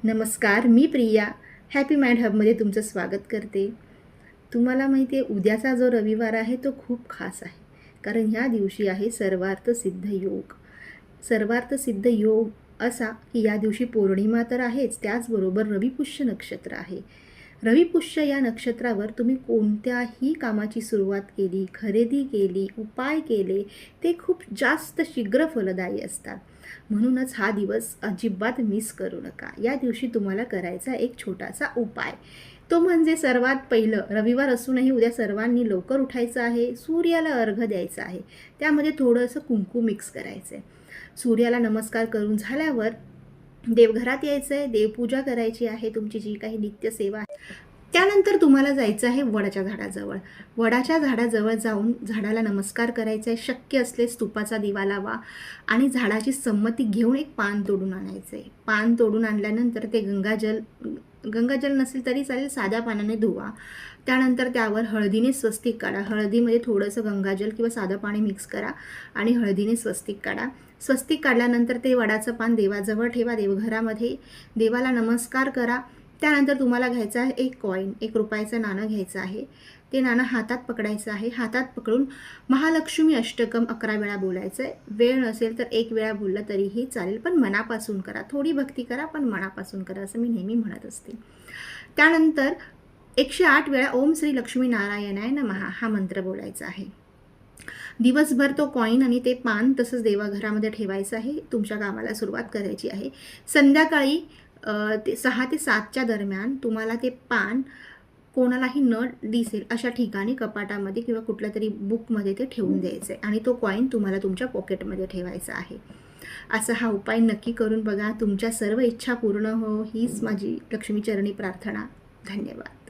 नमस्कार, मी Priya happy mind हबमध्ये तुमचं स्वागत करते. तुम्हाला माहिती आहे उद्याचा जो रविवार आहे तो खूप खास आहे. कारण ह्या दिवशी आहे सर्वार्थ सिद्ध योग. सर्वार्थ सिद्ध योग असा की या दिवशी पौर्णिमा तर आहेच, त्याचबरोबर रविपुष्य नक्षत्र आहे. रविपुष्य या नक्षत्रावर तुम्ही कोणत्याही कामाची सुरुवात केली, खरेदी केली, उपाय केले, ते खूप जास्त शीघ्र फलदायी असतात. म्हणूनच हा दिवस अजिबात मिस करू नका. या दिवशी तुम्हाला करायचा एक छोटासा उपाय, तो म्हणजे सर्वात पहिलं, रविवार असूनही उद्या सर्वांनी लवकर उठायचं आहे, सूर्याला अर्घ्य द्यायचं आहे. त्यामध्ये थोडंसं कुंकू मिक्स करायचं आहे. सूर्याला नमस्कार करून झाल्यावर देवघरात यायचं आहे, देवपूजा करायची आहे, तुमची जी काही नित्यसेवा आहे. त्यानंतर तुम्हाला जायचं आहे वडाच्या झाडाजवळ. वडाच्या झाडाजवळ जाऊन झाडाला नमस्कार करायचा आहे. शक्य असल्यास तुपाचा दिवा लावा आणि झाडाची संमती घेऊन एक पान तोडून आणायचं आहे. पान तोडून आणल्यानंतर ते गंगाजल नसेल तरी चालेल, साध्या पाण्याने धुवा. त्यानंतर त्यावर हळदीने स्वस्तिक काढा. हळदीमध्ये थोडंसं गंगाजल किंवा साधं पाणी मिक्स करा आणि हळदीने स्वस्तिक काढा. स्वस्तिक काढल्यानंतर ते वडाचं पान देवाजवळ ठेवा, देवघरामध्ये देवाला नमस्कार करा. त्यानंतर तुम्हाला घ्यायचं आहे एक कॉईन, 1 रुपयाचं नाणं घ्यायचं आहे. ते नाणं हातात पकडायचं आहे. हातात पकडून महालक्ष्मी अष्टकम 11 वेळा बोलायचं आहे. वेळ नसेल तर 1 वेळा बोललं तरीही चालेल, पण मनापासून करा. थोडी भक्ती करा पण मनापासून करा, असं मी नेहमी म्हणत असते. त्यानंतर 108 वेळा ओम श्री लक्ष्मी नारायणाय नमः हा मंत्र बोलायचा आहे. दिवसभर तो कॉईन आणि ते पान तसंच देवाघरामध्ये ठेवायचं आहे. तुमच्या कामाला सुरुवात करायची आहे. संध्याकाळी 6 ते 7च्या दरम्यान तुम्हाला ते पान कोणालाही न दिसेल अशा ठिकाणी कपाटामध्ये किंवा कुठल्या तरी बुकमध्ये ते ठेवून द्यायचं आहे आणि तो कॉईन तुम्हाला तुमच्या पॉकेटमध्ये ठेवायचा आहे. असा हा उपाय नक्की करून बघा. तुमच्या सर्व इच्छा पूर्ण हो हीच माझी लक्ष्मीचरणी प्रार्थना. धन्यवाद.